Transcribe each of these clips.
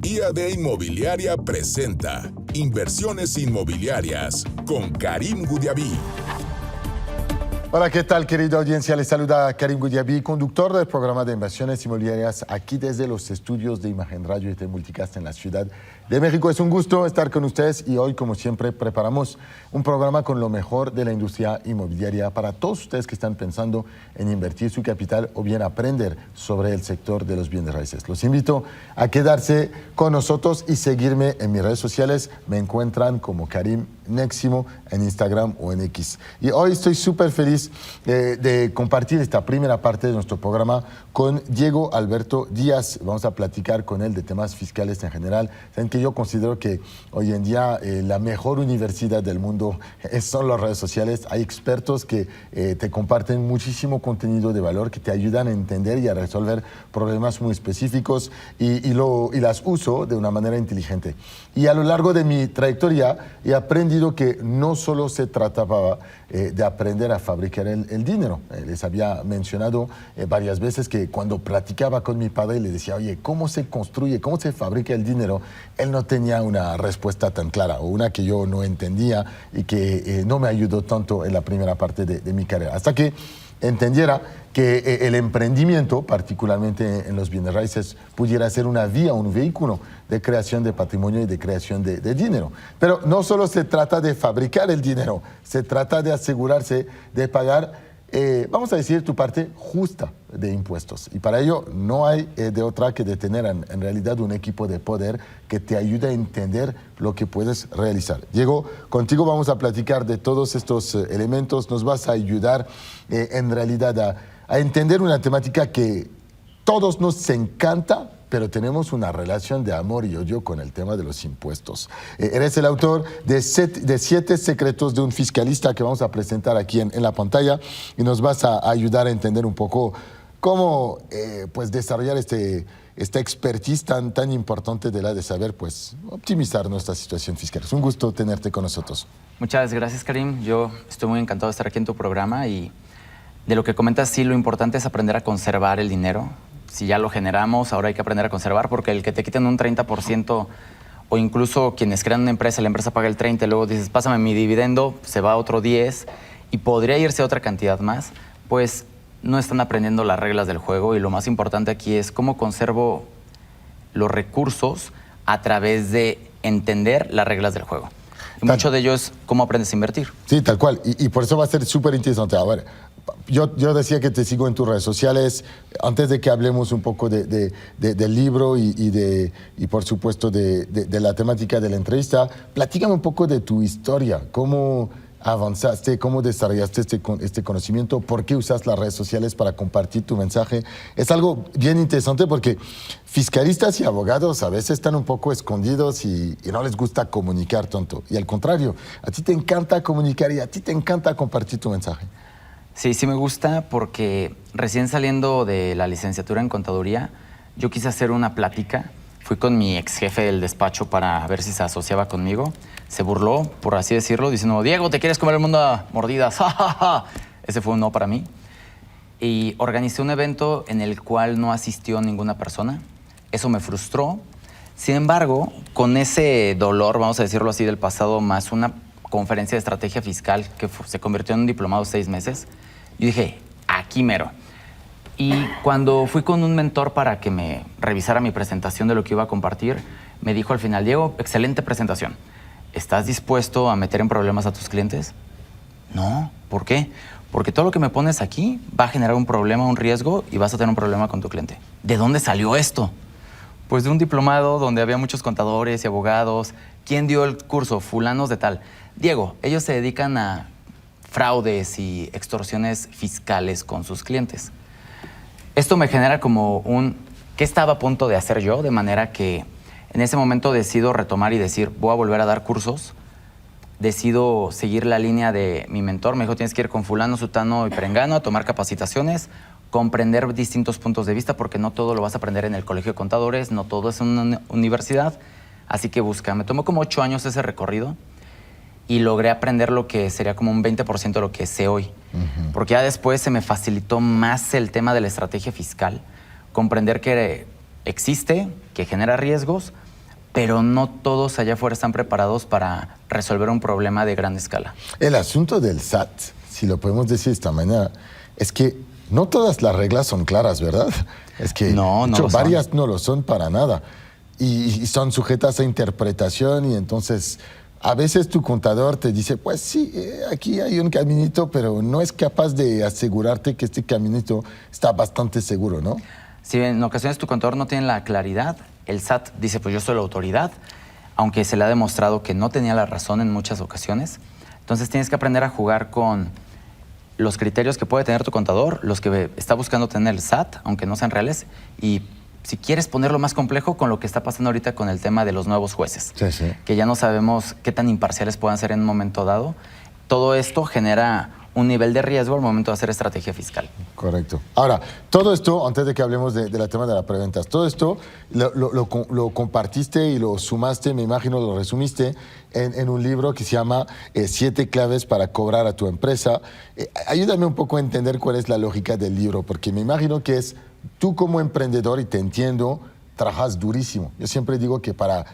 IAD Inmobiliaria presenta Inversiones Inmobiliarias con Karim Goudiaby. Hola, ¿qué tal, querida audiencia? Les saluda Karim Goudiaby, conductor del programa de inversiones inmobiliarias aquí desde los estudios de Imagen Radio y de Multicast en la Ciudad de México. Es un gusto estar con ustedes y hoy, como siempre, preparamos un programa con lo mejor de la industria inmobiliaria para todos ustedes que están pensando en invertir su capital o bien aprender sobre el sector de los bienes raíces. Los invito a quedarse con nosotros y seguirme en mis redes sociales. Me encuentran como Karim Neximo en Instagram o en X. Y hoy estoy súper feliz de compartir esta primera parte de nuestro programa con Diego Alberto Díaz. Vamos a platicar con él de temas fiscales en general. Saben que yo considero que hoy en día la mejor universidad del mundo son las redes sociales. Hay expertos que te comparten muchísimo contenido de valor, que te ayudan a entender y a resolver problemas muy específicos y las uso de una manera inteligente. Y a lo largo de mi trayectoria he aprendido que no solo se trataba de aprender a fabricar el dinero. Les había mencionado varias veces que cuando platicaba con mi padre le decía, oye, ¿cómo se construye, cómo se fabrica el dinero? Él no tenía una respuesta tan clara o una que yo no entendía y que no me ayudó tanto en la primera parte de mi carrera. Hasta que entendiera que el emprendimiento, particularmente en los bienes raíces, pudiera ser una vía, un vehículo de creación de patrimonio y de creación de dinero. Pero no solo se trata de fabricar el dinero, se trata de asegurarse de pagar, vamos a decir, tu parte justa de impuestos. Y para ello no hay de otra que de tener en realidad un equipo de poder que te ayude a entender lo que puedes realizar. Diego, contigo vamos a platicar de todos estos elementos. Nos vas a ayudar en realidad a entender una temática que todos nos encanta, pero tenemos una relación de amor y odio con el tema de los impuestos. Eres el autor de 7 secretos de un fiscalista que vamos a presentar aquí en la pantalla y nos vas a ayudar a entender un poco cómo pues desarrollar esta expertise tan importante de la de saber pues optimizar nuestra situación fiscal. Es un gusto tenerte con nosotros. Muchas gracias, Karim. Yo estoy muy encantado de estar aquí en tu programa y de lo que comentas, sí, lo importante es aprender a conservar el dinero. Si ya lo generamos, ahora hay que aprender a conservar, porque el que te quiten un 30% o incluso quienes crean una empresa, la empresa paga el 30% y luego dices, pásame mi dividendo, se va a otro 10% y podría irse a otra cantidad más, pues no están aprendiendo las reglas del juego y lo más importante aquí es cómo conservo los recursos a través de entender las reglas del juego. Y mucho de ello es cómo aprendes a invertir. Sí, tal cual. Y por eso va a ser súper interesante. A ver, yo decía que te sigo en tus redes sociales. Antes de que hablemos un poco del libro y por supuesto de la temática de la entrevista, platícame un poco de tu historia. ¿Cómo avanzaste? ¿Cómo desarrollaste este conocimiento? ¿Por qué usas las redes sociales para compartir tu mensaje? Es algo bien interesante porque fiscalistas y abogados a veces están un poco escondidos y no les gusta comunicar tanto. Y al contrario, a ti te encanta comunicar y a ti te encanta compartir tu mensaje. Sí, sí me gusta porque recién saliendo de la licenciatura en contaduría, yo quise hacer una plática. Fui con mi ex jefe del despacho para ver si se asociaba conmigo. Se burló, por así decirlo, diciendo, Diego, ¿te quieres comer el mundo a mordidas? Ese fue un no para mí. Y organicé un evento en el cual no asistió ninguna persona. Eso me frustró. Sin embargo, con ese dolor, vamos a decirlo así, del pasado, más una conferencia de estrategia fiscal que se convirtió en un diplomado de 6 meses, yo dije, aquí mero. Y cuando fui con un mentor para que me revisara mi presentación de lo que iba a compartir, me dijo al final, Diego, excelente presentación. ¿Estás dispuesto a meter en problemas a tus clientes? No, ¿por qué? Porque todo lo que me pones aquí va a generar un problema, un riesgo y vas a tener un problema con tu cliente. ¿De dónde salió esto? Pues de un diplomado donde había muchos contadores y abogados. ¿Quién dio el curso? Fulanos de tal. Diego, ellos se dedican a fraudes y extorsiones fiscales con sus clientes. Esto me genera como ¿qué estaba a punto de hacer yo? De manera que en ese momento decido retomar y decir, voy a volver a dar cursos. Decido seguir la línea de mi mentor. Me dijo, tienes que ir con fulano, sutano y perengano a tomar capacitaciones, comprender distintos puntos de vista, porque no todo lo vas a aprender en el colegio de contadores, no todo es en una universidad. Así que busca. Me tomó como 8 años ese recorrido y logré aprender lo que sería como un 20% de lo que sé hoy. Porque ya después se me facilitó más el tema de la estrategia fiscal, comprender que existe, que genera riesgos, pero no todos allá afuera están preparados para resolver un problema de gran escala. El asunto del SAT, si lo podemos decir de esta manera, es que no todas las reglas son claras, ¿verdad? Es que no lo varias son. No lo son para nada. Y son sujetas a interpretación y entonces a veces tu contador te dice, pues sí, aquí hay un caminito, pero no es capaz de asegurarte que este caminito está bastante seguro, ¿no? Si en ocasiones tu contador no tiene la claridad, el SAT dice, pues yo soy la autoridad, aunque se le ha demostrado que no tenía la razón en muchas ocasiones. Entonces tienes que aprender a jugar con los criterios que puede tener tu contador, los que está buscando tener el SAT, aunque no sean reales, y si quieres ponerlo más complejo con lo que está pasando ahorita con el tema de los nuevos jueces, Sí. que ya no sabemos qué tan imparciales puedan ser en un momento dado. Todo esto genera un nivel de riesgo al momento de hacer estrategia fiscal. Correcto. Ahora, todo esto, antes de que hablemos del tema de la preventas, todo esto lo compartiste y lo sumaste, me imagino, lo resumiste en un libro que se llama 7 claves para cobrar a tu empresa. Ayúdame un poco a entender cuál es la lógica del libro, porque me imagino que es tú como emprendedor, y te entiendo, trabajas durísimo. Yo siempre digo que para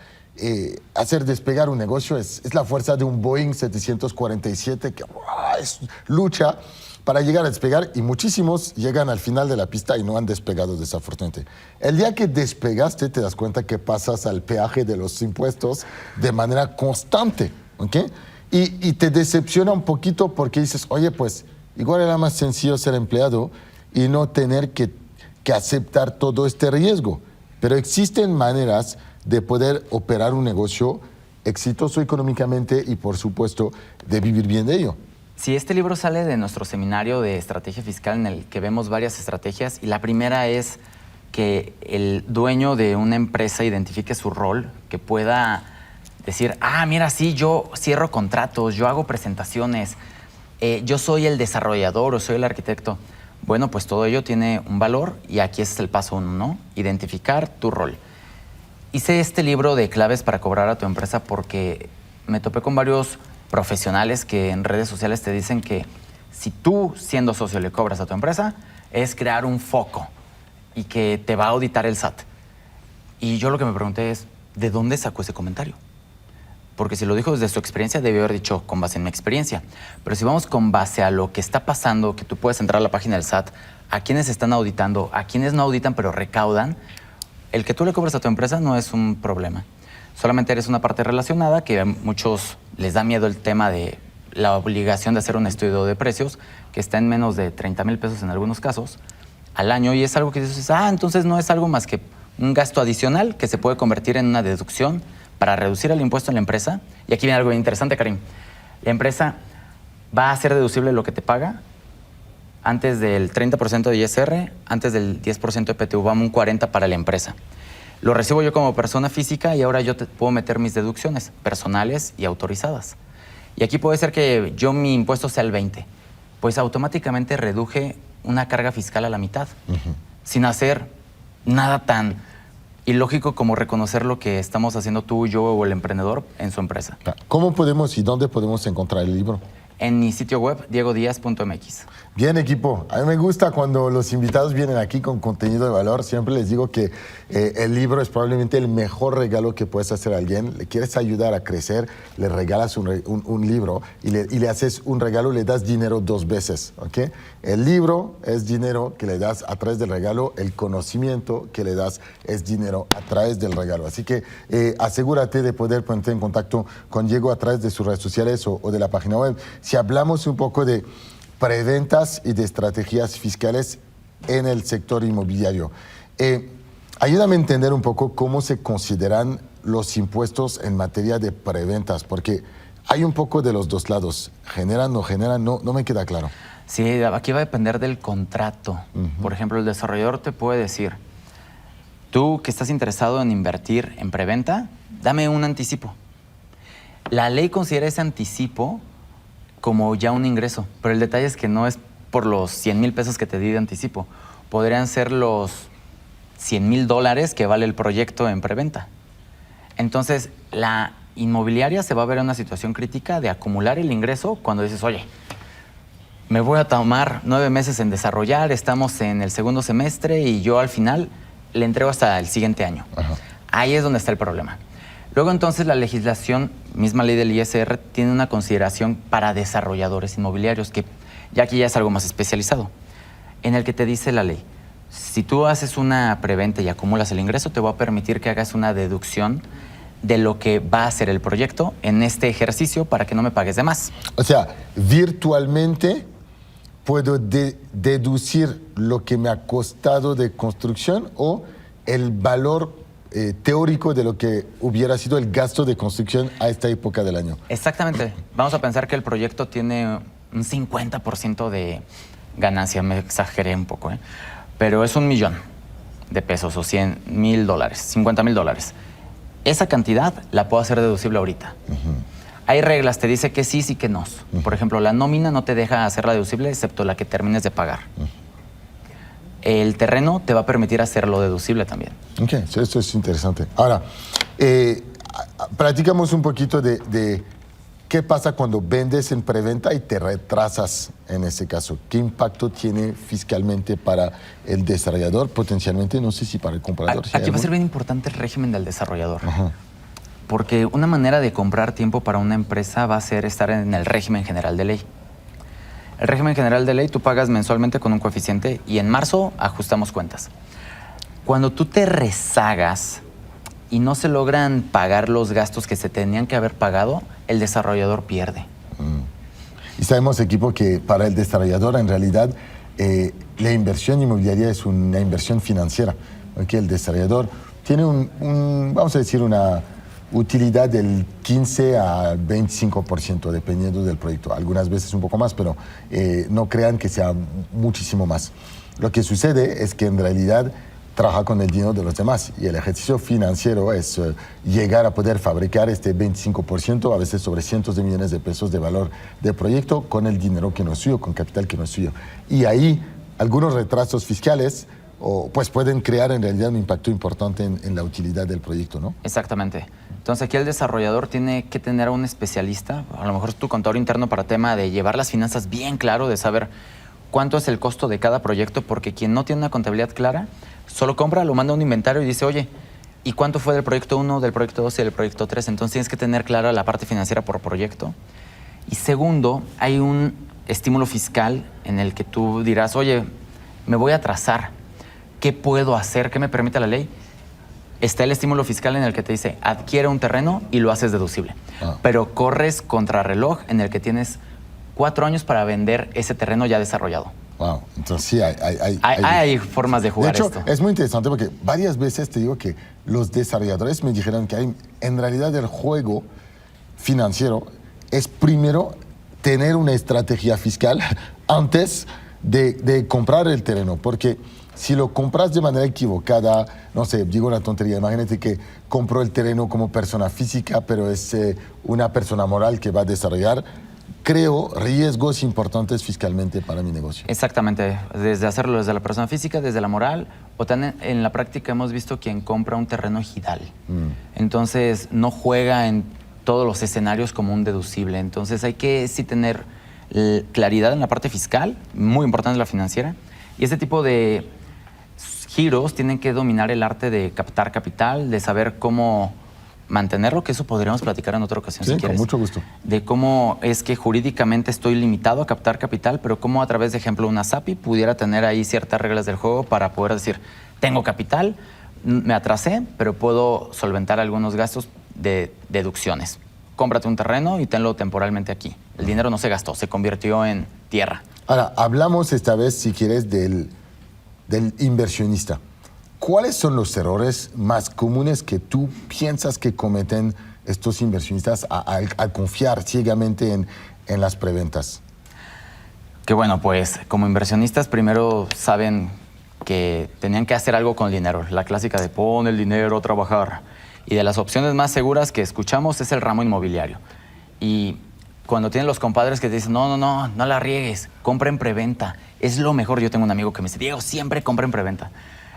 hacer despegar un negocio es la fuerza de un Boeing 747 que es lucha para llegar a despegar, y muchísimos llegan al final de la pista y no han despegado, desafortunadamente. El día que despegaste te das cuenta que pasas al peaje de los impuestos de manera constante, ¿ok? Y te decepciona un poquito porque dices, oye, pues igual era más sencillo ser empleado y no tener que aceptar todo este riesgo. Pero existen maneras de poder operar un negocio exitoso económicamente y, por supuesto, de vivir bien de ello. Sí, este libro sale de nuestro seminario de estrategia fiscal en el que vemos varias estrategias, y la primera es que el dueño de una empresa identifique su rol, que pueda decir, mira, sí, yo cierro contratos, yo hago presentaciones, yo soy el desarrollador o soy el arquitecto. Bueno, pues todo ello tiene un valor y aquí es el paso 1, ¿no? Identificar tu rol. Hice este libro de claves para cobrar a tu empresa porque me topé con varios profesionales que en redes sociales te dicen que si tú, siendo socio, le cobras a tu empresa, es crear un foco y que te va a auditar el SAT. Y yo lo que me pregunté es, ¿de dónde sacó ese comentario? Porque si lo dijo desde su experiencia, debió haber dicho con base en mi experiencia. Pero si vamos con base a lo que está pasando, que tú puedes entrar a la página del SAT, a quienes están auditando, a quienes no auditan pero recaudan, el que tú le cobres a tu empresa no es un problema. Solamente eres una parte relacionada, que a muchos les da miedo el tema de la obligación de hacer un estudio de precios, que está en menos de 30,000 pesos en algunos casos al año, y es algo que dices, entonces no es algo más que un gasto adicional que se puede convertir en una deducción para reducir el impuesto en la empresa. Y aquí viene algo interesante, Karim. La empresa va a hacer deducible lo que te paga antes del 30% de ISR, antes del 10% de PTU, vamos un 40% para la empresa. Lo recibo yo como persona física y ahora yo puedo meter mis deducciones personales y autorizadas. Y aquí puede ser que mi impuesto sea el 20%. Pues automáticamente reduje una carga fiscal a la mitad, sin hacer nada tan ilógico como reconocer lo que estamos haciendo tú, yo o el emprendedor en su empresa. ¿Cómo podemos y dónde podemos encontrar el libro? En mi sitio web, diegodiaz.mx. Bien, equipo. A mí me gusta cuando los invitados vienen aquí con contenido de valor. Siempre les digo que el libro es probablemente el mejor regalo que puedes hacer a alguien. Le quieres ayudar a crecer, le regalas un libro y le haces un regalo, le das dinero 2 veces. ¿Okay? El libro es dinero que le das a través del regalo, el conocimiento que le das es dinero a través del regalo. Así que asegúrate de poder ponerte en contacto con Diego a través de sus redes sociales o de la página web. Si hablamos un poco de preventas y de estrategias fiscales en el sector inmobiliario, ayúdame a entender un poco cómo se consideran los impuestos en materia de preventas, porque hay un poco de los dos lados. ¿Generan, no generan? No me queda claro. Sí, aquí va a depender del contrato. Por ejemplo, el desarrollador te puede decir, tú que estás interesado en invertir en preventa, dame un anticipo. La ley considera ese anticipo como ya un ingreso, pero el detalle es que no es por los 100,000 pesos que te di de anticipo. Podrían ser los $100,000 que vale el proyecto en preventa. Entonces, la inmobiliaria se va a ver en una situación crítica de acumular el ingreso cuando dices, oye, me voy a tomar 9 meses en desarrollar, estamos en el segundo semestre y yo al final le entrego hasta el siguiente año. Ahí es donde está el problema. Luego entonces la legislación, misma ley del ISR, tiene una consideración para desarrolladores inmobiliarios, que ya aquí ya es algo más especializado, en el que te dice la ley, si tú haces una preventa y acumulas el ingreso, te voy a permitir que hagas una deducción de lo que va a ser el proyecto en este ejercicio para que no me pagues de más. O sea, virtualmente puedo deducir lo que me ha costado de construcción o el valor teórico de lo que hubiera sido el gasto de construcción a esta época del año. Exactamente. Vamos a pensar que el proyecto tiene un 50% de ganancia, me exageré un poco, pero es $1,000,000 o $100,000, $50,000. Esa cantidad la puedo hacer deducible ahorita. Hay reglas, te dice que sí, sí, que no. Por ejemplo, la nómina no te deja hacerla deducible excepto la que termines de pagar. El terreno te va a permitir hacerlo deducible también. Ok, esto es interesante. Ahora, platicamos un poquito de qué pasa cuando vendes en preventa y te retrasas en ese caso. ¿Qué impacto tiene fiscalmente para el desarrollador? Potencialmente, no sé si para el comprador. Aquí va a ser bien importante el régimen del desarrollador. Ajá. Porque una manera de comprar tiempo para una empresa va a ser estar en el régimen general de ley. El régimen general de ley tú pagas mensualmente con un coeficiente y en marzo ajustamos cuentas. Cuando tú te rezagas y no se logran pagar los gastos que se tenían que haber pagado, el desarrollador pierde. Y sabemos, equipo, que para el desarrollador en realidad la inversión inmobiliaria es una inversión financiera. ¿Okay? El desarrollador tiene vamos a decir, una utilidad del 15 a 25%, dependiendo del proyecto. Algunas veces un poco más, pero no crean que sea muchísimo más. Lo que sucede es que en realidad trabaja con el dinero de los demás y el ejercicio financiero es llegar a poder fabricar este 25%, a veces sobre cientos de millones de pesos de valor de proyecto con el dinero que no es suyo, con capital que no es suyo. Y ahí algunos retrasos fiscales pues pueden crear en realidad un impacto importante en la utilidad del proyecto, ¿no? Exactamente. Entonces aquí el desarrollador tiene que tener a un especialista, a lo mejor es tu contador interno para tema de llevar las finanzas bien claro, de saber cuánto es el costo de cada proyecto, porque quien no tiene una contabilidad clara, solo compra, lo manda a un inventario y dice, oye, ¿y cuánto fue del proyecto 1, del proyecto 2 y del proyecto 3? Entonces tienes que tener clara la parte financiera por proyecto. Y segundo, hay un estímulo fiscal en el que tú dirás, oye, me voy a atrasar, ¿qué puedo hacer? ¿Qué me permite la ley? Está el estímulo fiscal en el que te dice, adquiere un terreno y lo haces deducible. Pero corres contrarreloj en el que tienes 4 años para vender ese terreno ya desarrollado. Wow, entonces sí, hay formas de jugar esto. esto. De hecho, es muy interesante porque varias veces te digo que los desarrolladores me dijeron que en realidad el juego financiero es primero tener una estrategia fiscal antes de comprar el terreno, porque si lo compras de manera equivocada, no sé, digo una tontería, imagínate que compro el terreno como persona física, pero es una persona moral que va a desarrollar, creo riesgos importantes fiscalmente para mi negocio. Exactamente, desde hacerlo desde la persona física, desde la moral, o también en la práctica hemos visto quien compra un terreno ejidal. Entonces no juega en todos los escenarios como un deducible. Entonces hay que sí tener claridad en la parte fiscal, muy importante la financiera, y este tipo de giros tienen que dominar el arte de captar capital, de saber cómo mantenerlo, que eso podríamos platicar en otra ocasión, sí, si quieres. Con mucho gusto. De cómo es que jurídicamente estoy limitado a captar capital, pero cómo a través de ejemplo una SAPI pudiera tener ahí ciertas reglas del juego para poder decir, tengo capital, me atrasé, pero puedo solventar algunos gastos de deducciones. Cómprate un terreno y tenlo temporalmente aquí. El dinero no se gastó, se convirtió en tierra. Ahora, hablamos esta vez, si quieres, del inversionista. ¿Cuáles son los errores más comunes que tú piensas que cometen estos inversionistas al confiar ciegamente en las preventas? Que bueno, pues como inversionistas primero saben que tenían que hacer algo con el dinero. La clásica de pon el dinero a trabajar. Y de las opciones más seguras que escuchamos es el ramo inmobiliario. Y cuando tienen los compadres que te dicen, no la riegues, compra en preventa. Es lo mejor. Yo tengo un amigo que me dice, Diego, siempre compra en preventa.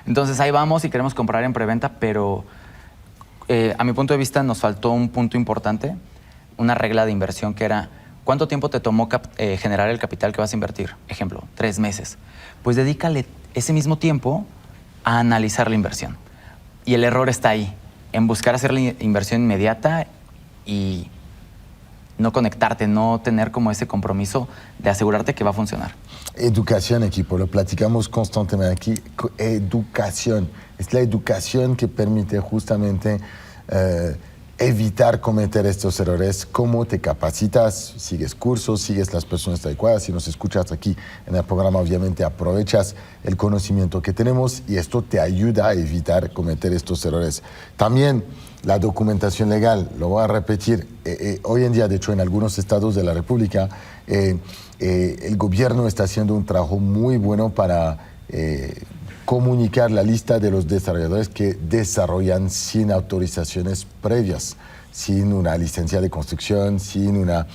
Entonces ahí vamos y queremos comprar en preventa, pero a mi punto de vista nos faltó un punto importante, una regla de inversión que era, ¿cuánto tiempo te tomó generar el capital que vas a invertir? Ejemplo, 3 meses. Pues dedícale ese mismo tiempo a analizar la inversión. Y el error está ahí, en buscar hacer la inversión inmediata y no conectarte, no tener como ese compromiso de asegurarte que va a funcionar. Educación, equipo, lo platicamos constantemente aquí. Educación, es la educación que permite justamente evitar cometer estos errores. ¿Cómo te capacitas? Sigues cursos, sigues las personas adecuadas. Si nos escuchas aquí en el programa, obviamente aprovechas el conocimiento que tenemos y esto te ayuda a evitar cometer estos errores. También la documentación legal, lo voy a repetir, hoy en día, de hecho, en algunos estados de la República, el gobierno está haciendo un trabajo muy bueno para comunicar la lista de los desarrolladores que desarrollan sin autorizaciones previas, sin una licencia de construcción, sin una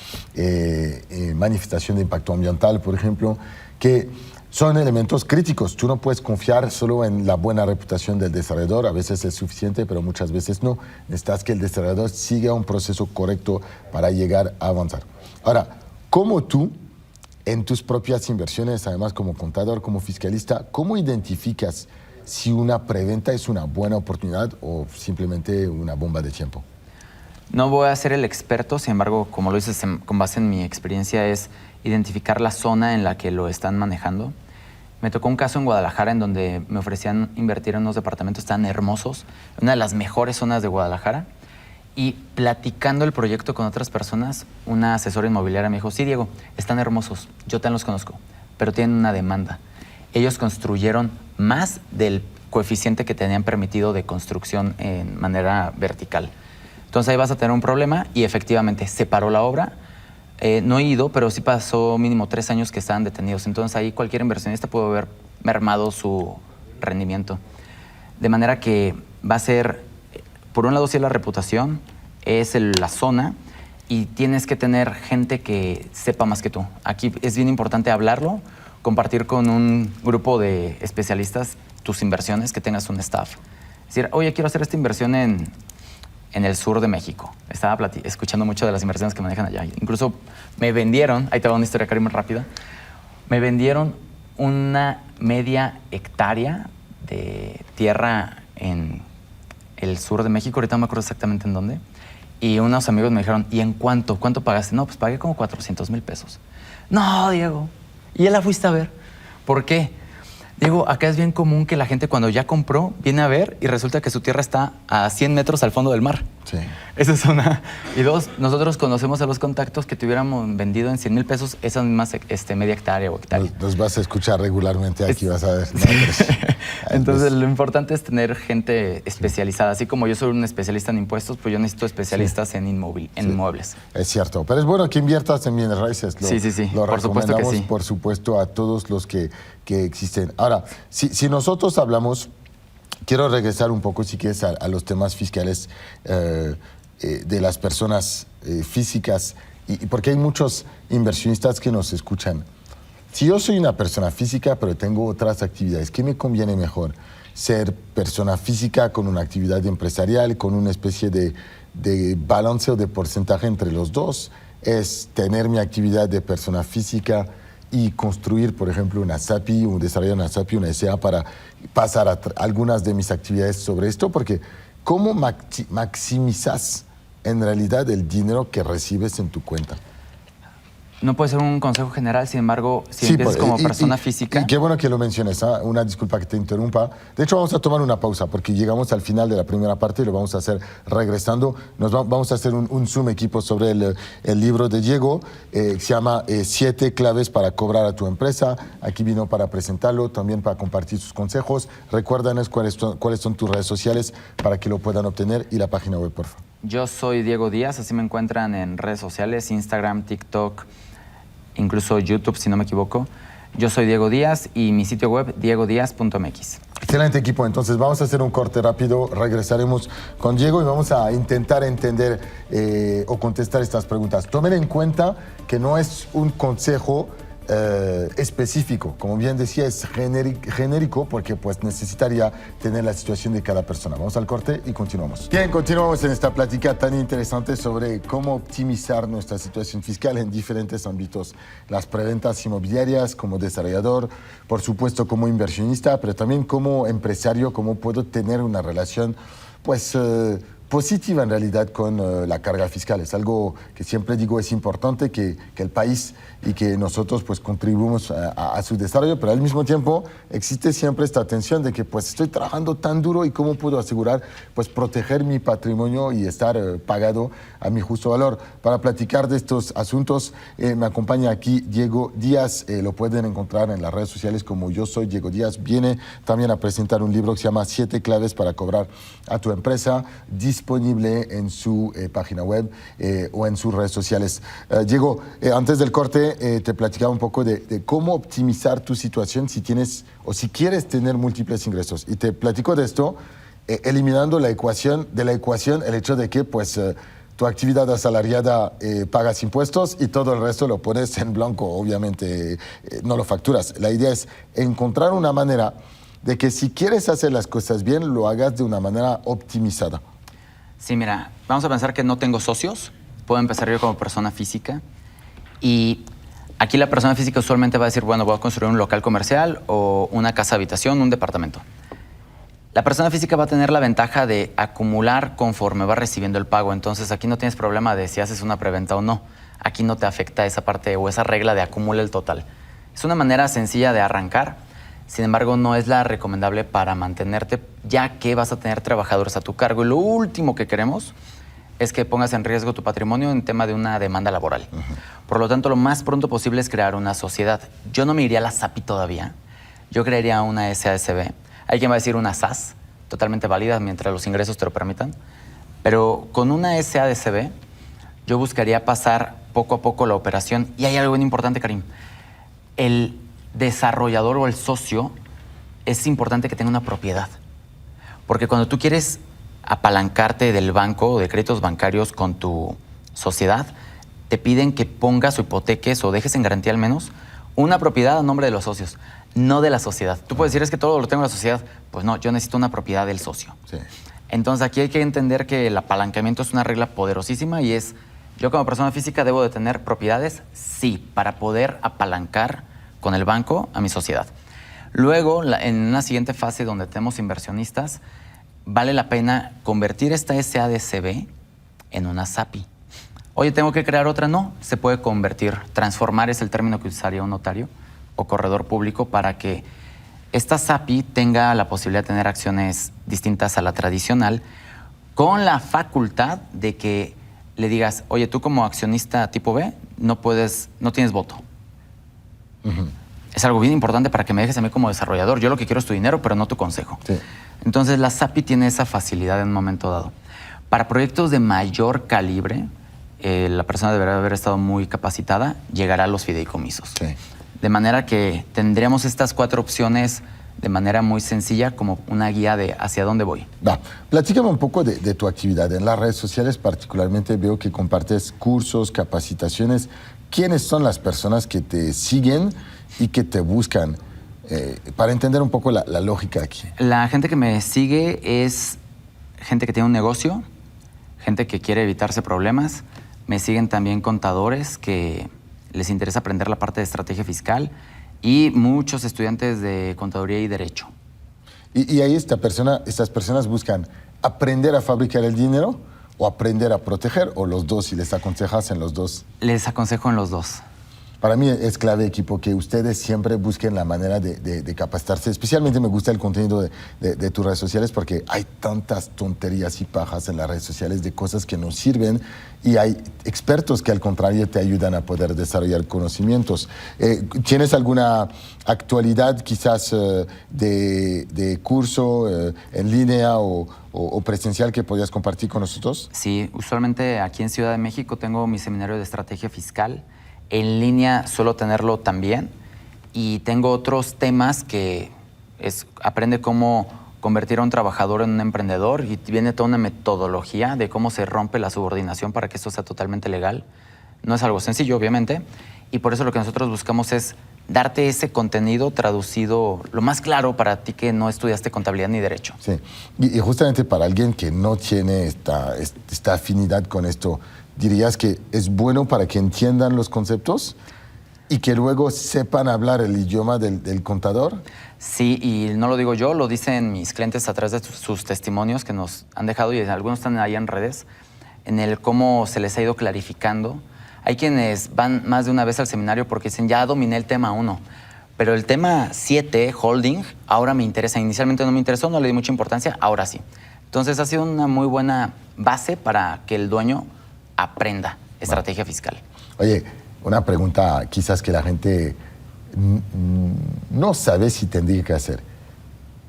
manifestación de impacto ambiental, por ejemplo, que son elementos críticos. Tú no puedes confiar solo en la buena reputación del desarrollador. A veces es suficiente, pero muchas veces no. Necesitas que el desarrollador siga un proceso correcto para llegar a avanzar. Ahora, ¿cómo tú, en tus propias inversiones, además como contador, como fiscalista, cómo identificas si una preventa es una buena oportunidad o simplemente una bomba de tiempo? No voy a ser el experto, sin embargo, como lo dices, con base en mi experiencia, es identificar la zona en la que lo están manejando. Me tocó un caso en Guadalajara en donde me ofrecían invertir en unos departamentos tan hermosos, una de las mejores zonas de Guadalajara, y platicando el proyecto con otras personas, una asesora inmobiliaria me dijo, sí, Diego, están hermosos, yo también los conozco, pero tienen una demanda. Ellos construyeron más del coeficiente que tenían permitido de construcción en manera vertical. Entonces ahí vas a tener un problema y efectivamente se paró la obra. No he ido, pero sí pasó mínimo 3 años que estaban detenidos. Entonces ahí cualquier inversionista puede haber mermado su rendimiento. De manera que va a ser, por un lado sí es la reputación, es la zona y tienes que tener gente que sepa más que tú. Aquí es bien importante hablarlo, compartir con un grupo de especialistas tus inversiones, que tengas un staff. Es decir, oye, quiero hacer esta inversión en el sur de México. Estaba escuchando mucho de las inversiones que manejan allá. Incluso me vendieron, ahí te va una historia, Karim, rápida. Me vendieron una media hectárea de tierra en el sur de México, ahorita no me acuerdo exactamente en dónde, y unos amigos me dijeron, ¿y en cuánto? ¿Cuánto pagaste? No, pues pagué como 400,000 pesos. No, Diego. ¿Y ya la fuiste a ver? ¿Por qué? Digo, acá es bien común que la gente cuando ya compró viene a ver y resulta que su tierra está a 100 metros al fondo del mar. Sí. Esa es una. Y dos, nosotros conocemos a los contactos que tuviéramos vendido en 100,000 pesos esas mismas media hectárea o hectárea. Nos vas a escuchar regularmente aquí, vas a ver. ¿No? Entonces, lo importante es tener gente especializada. Así como yo soy un especialista en impuestos, pues yo necesito especialistas en inmuebles. Es cierto, pero es bueno que inviertas en bienes raíces. Lo por supuesto que sí. Por supuesto, a todos los que existen. Ahora, si nosotros hablamos, quiero regresar un poco, si quieres, a los temas fiscales de las personas físicas, y porque hay muchos inversionistas que nos escuchan. Si yo soy una persona física, pero tengo otras actividades, ¿qué me conviene mejor? ¿Ser persona física con una actividad empresarial, con una especie de balance o de porcentaje entre los dos? ¿Es tener mi actividad de persona física y construir, por ejemplo, una SAPI, desarrollar una SAPI, una SA para pasar a algunas de mis actividades sobre esto? Porque ¿cómo maximizas en realidad el dinero que recibes en tu cuenta? No puede ser un consejo general, sin embargo, si empiezas como persona física... Y qué bueno que lo menciones, ¿eh? Una disculpa que te interrumpa. De hecho, vamos a tomar una pausa porque llegamos al final de la primera parte y lo vamos a hacer regresando. Vamos a hacer un Zoom equipo sobre el libro de Diego, que se llama 7 claves para cobrar a tu empresa. Aquí vino para presentarlo, también para compartir sus consejos. Recuérdanos cuáles son tus redes sociales para que lo puedan obtener y la página web, por favor. Yo soy Diego Díaz, así me encuentran en redes sociales, Instagram, TikTok, incluso YouTube, si no me equivoco. Yo soy Diego Díaz y mi sitio web, diegodiaz.mx. Excelente, equipo. Entonces vamos a hacer un corte rápido, regresaremos con Diego y vamos a intentar entender o contestar estas preguntas. Tomen en cuenta que no es un consejo específico, como bien decía, es genérico porque pues necesitaría tener la situación de cada persona. Vamos al corte y continuamos. Bien, continuamos en esta plática tan interesante sobre cómo optimizar nuestra situación fiscal en diferentes ámbitos. Las preventas inmobiliarias, como desarrollador, por supuesto como inversionista, pero también como empresario, cómo puedo tener una relación pues positiva en realidad con la carga fiscal. Es algo que siempre digo es importante que el país y que nosotros pues contribuimos a su desarrollo, pero al mismo tiempo existe siempre esta tensión de que pues estoy trabajando tan duro y cómo puedo asegurar pues proteger mi patrimonio y estar pagado a mi justo valor. Para platicar de estos asuntos me acompaña aquí Diego Díaz, lo pueden encontrar en las redes sociales como Yo Soy Diego Díaz. Viene también a presentar un libro que se llama 7 claves para cobrar a tu empresa, disponible en su página web o en sus redes sociales. Diego, antes del corte te platicaba un poco de cómo optimizar tu situación si tienes o si quieres tener múltiples ingresos. Y te platico de esto eliminando de la ecuación el hecho de que pues tu actividad asalariada pagas impuestos y todo el resto lo pones en blanco, obviamente no lo facturas. La idea es encontrar una manera de que si quieres hacer las cosas bien, lo hagas de una manera optimizada. Sí, mira, vamos a pensar que no tengo socios, puedo empezar yo como persona física y aquí la persona física usualmente va a decir, bueno, voy a construir un local comercial o una casa habitación, un departamento. La persona física va a tener la ventaja de acumular conforme va recibiendo el pago, entonces aquí no tienes problema de si haces una preventa o no. Aquí no te afecta esa parte o esa regla de acumula el total. Es una manera sencilla de arrancar, sin embargo no es la recomendable para mantenerte, ya que vas a tener trabajadores a tu cargo. Y lo último que queremos es que pongas en riesgo tu patrimonio en tema de una demanda laboral. Por lo tanto, lo más pronto posible es crear una sociedad. Yo no me iría a la SAPI todavía, yo crearía una SASB. Hay quien va a decir una SAS, totalmente válida mientras los ingresos te lo permitan, pero con una SASB yo buscaría pasar poco a poco la operación. Y hay algo bien importante, Karim. El desarrollador o el socio es importante que tenga una propiedad, porque cuando tú quieres apalancarte del banco o de créditos bancarios con tu sociedad, te piden que pongas o hipoteques o dejes en garantía al menos una propiedad a nombre de los socios, no de la sociedad. Tú puedes decir, es que todo lo tengo en la sociedad. Pues no, yo necesito una propiedad del socio. Sí. Entonces aquí hay que entender que el apalancamiento es una regla poderosísima y es, yo como persona física debo de tener propiedades, sí, para poder apalancar con el banco a mi sociedad. Luego, en una siguiente fase donde tenemos inversionistas, vale la pena convertir esta SADCB en una SAPI. Oye, ¿tengo que crear otra? No, se puede convertir. Transformar es el término que usaría un notario o corredor público para que esta SAPI tenga la posibilidad de tener acciones distintas a la tradicional, con la facultad de que le digas, oye, tú como accionista tipo B no tienes voto. Es algo bien importante para que me dejes a mí como desarrollador. Yo lo que quiero es tu dinero, pero no tu consejo. Sí. Entonces la SAPI tiene esa facilidad en un momento dado. Para proyectos de mayor calibre, la persona deberá haber estado muy capacitada, llegará a los fideicomisos. Sí. De manera que tendríamos estas 4 opciones de manera muy sencilla como una guía de hacia dónde voy. Platícame un poco de tu actividad. En las redes sociales particularmente veo que compartes cursos, capacitaciones. ¿Quiénes son las personas que te siguen y que te buscan? Para entender un poco la lógica aquí. La gente que me sigue es gente que tiene un negocio, gente que quiere evitarse problemas. Me siguen también contadores que les interesa aprender la parte de estrategia fiscal y muchos estudiantes de contaduría y derecho. Y ahí estas personas buscan aprender a fabricar el dinero o aprender a proteger, o los dos, si les aconsejas en los dos. Les aconsejo en los dos. Para mí es clave, equipo, que ustedes siempre busquen la manera de capacitarse. Especialmente me gusta el contenido de tus redes sociales porque hay tantas tonterías y pajas en las redes sociales de cosas que no sirven y hay expertos que al contrario te ayudan a poder desarrollar conocimientos. ¿Tienes alguna actualidad quizás de curso en línea o presencial que podrías compartir con nosotros? Sí, usualmente aquí en Ciudad de México tengo mi seminario de estrategia fiscal. En línea suelo tenerlo también y tengo otros temas que aprende cómo convertir a un trabajador en un emprendedor y viene toda una metodología de cómo se rompe la subordinación para que esto sea totalmente legal. No es algo sencillo, obviamente, y por eso lo que nosotros buscamos es darte ese contenido traducido lo más claro para ti que no estudiaste contabilidad ni derecho. Sí, y justamente para alguien que no tiene esta afinidad con esto, ¿dirías que es bueno para que entiendan los conceptos? y que luego sepan hablar el idioma del contador. Sí, y no lo digo yo, lo dicen mis clientes a través de sus testimonios que nos han dejado, y algunos están ahí en redes, en el cómo se les ha ido clarificando. Hay quienes van más de una vez al seminario porque dicen, ya dominé el tema 1, pero el tema 7, holding, ahora me interesa. Inicialmente no me interesó, no le di mucha importancia, ahora sí. Entonces ha sido una muy buena base para que el dueño aprenda estrategia fiscal. Oye, una pregunta quizás que la gente no sabe si tendría que hacer.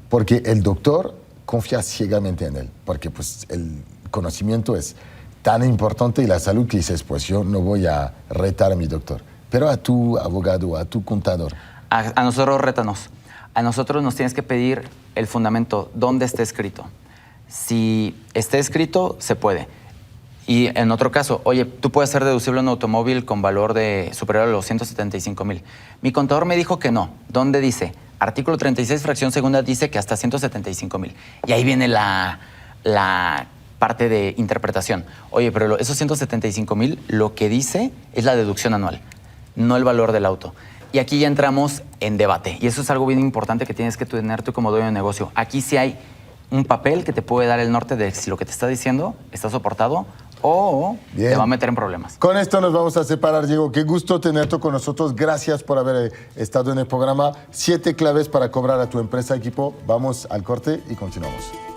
Porque el doctor confía ciegamente en él, porque pues, el conocimiento es tan importante y la salud que dices, pues yo no voy a retar a mi doctor. Pero a tu abogado, a tu contador. A nosotros rétanos. A nosotros nos tienes que pedir el fundamento, dónde esté escrito. Si esté escrito, se puede. Y en otro caso, oye, tú puedes hacer deducible un automóvil con valor superior a los 175,000. Mi contador me dijo que no. ¿Dónde dice? Artículo 36, fracción segunda, dice que hasta 175,000. Y ahí viene la parte de interpretación. Oye, pero esos 175,000, lo que dice es la deducción anual, no el valor del auto. Y aquí ya entramos en debate. Y eso es algo bien importante que tienes que tener tú como dueño de negocio. Aquí sí hay un papel que te puede dar el norte de si lo que te está diciendo está soportado o te va a meter en problemas. Con esto nos vamos a separar, Diego. Qué gusto tenerte con nosotros. Gracias por haber estado en el programa. 7 claves para cobrar a tu empresa, equipo. Vamos al corte y continuamos.